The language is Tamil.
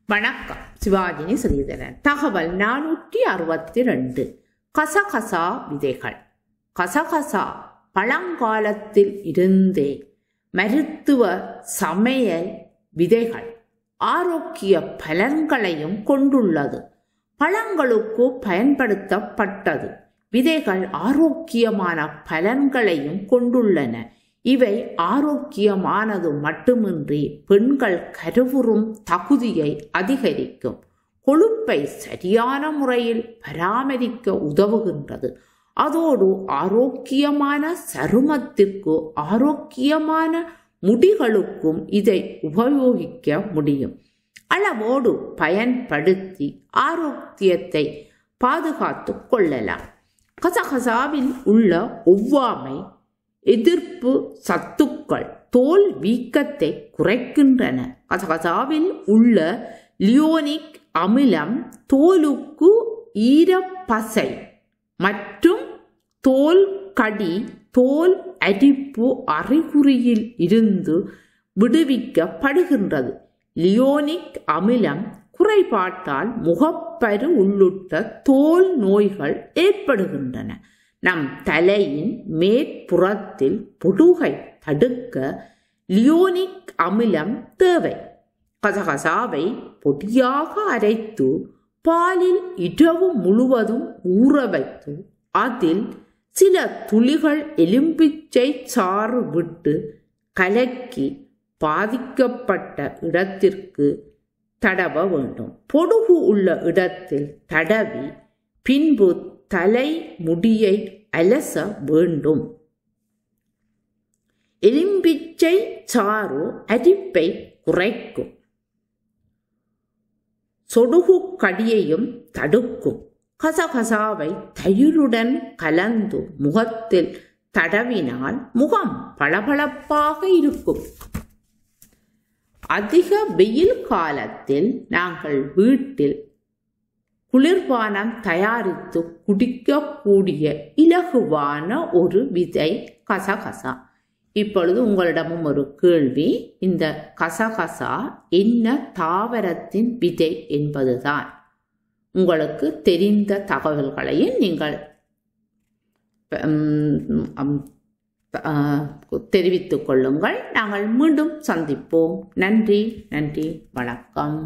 வணக்கம். சிவாஜினி ஸ்ரீதரன். தகவல் 462. கசகசா விதைகள். கசகசா பழங்காலத்தில் இருந்தே மருத்துவ சமையல் விதைகள் ஆரோக்கிய பலன்களையும் கொண்டுள்ளது. பழங்களுக்கு பயன்படுத்தப்பட்டது. விதைகள் ஆரோக்கியமான பலன்களையும் கொண்டுள்ளன. இவை ஆரோக்கியமானது மட்டுமின்றி பெண்கள் கருவுறும் தகுதியை அதிகரிக்கும், கொழுப்பை சரியான முறையில் பராமரிக்க உதவுகின்றது. அதோடு ஆரோக்கியமான சருமத்திற்கு ஆரோக்கியமான முடிகளுக்கும் இதை உபயோகிக்க முடியும். அளவோடு பயன்படுத்தி ஆரோக்கியத்தை பாதுகாத்து கொள்ளலாம். கசகசாவில் உள்ள ஒவ்வாமை எதிர்ப்பு சத்துக்கள் தோல் வீக்கத்தை குறைக்கின்றன. கசகசாவில் உள்ள லியோனிக் அமிலம் தோலுக்கு ஈரப்பசை மற்றும் தோல் கடி, தோல் அரிப்பு அறிகுறியில் இருந்து விடுவிக்கப்படுகின்றது. லியோனிக் அமிலம் குறைபாட்டால் முகப்பரு உள்ளிட்ட தோல் நோய்கள் ஏற்படுகின்றன. நம் தலையின் மேற்புறத்தில் பொடுகை தடுக்க லியோனிக் அமிலம் தேவை. கசகசாவை பொடியாக அரைத்து பாலில் இரவு முழுவதும் ஊற வைத்து அதில் சில துளிகள் எலும்பிச்சை சாறு விட்டு கலக்கி பாதிக்கப்பட்ட இடத்திற்கு தடவ வேண்டும். பொடுகு உள்ள இடத்தில் தடவி பின்பு தலை முடியை அலச வேண்டும். எலும்பிச்சை சாறு அரிப்பை குறைக்கும், சொடுகு கடியையும் தடுக்கும். கசகசாவை தயிருடன் கலந்து முகத்தில் தடவினால் முகம் பளபளப்பாக இருக்கும். அதிக வெயில் காலத்தில் நாங்கள் வீட்டில் குளிர்பானம் தயாரித்து குடிக்கக்கூடிய இலகுவான ஒரு விதை கசகசா. இப்பொழுது உங்களிடமும் ஒரு கேள்வி. இந்த கசகசா என்ன தாவரத்தின் விதை என்பதுதான். உங்களுக்கு தெரிந்த தகவல்களையும் நீங்கள் தெரிவித்துக் கொள்ளுங்கள். நாங்கள் மீண்டும் சந்திப்போம். நன்றி, வணக்கம்.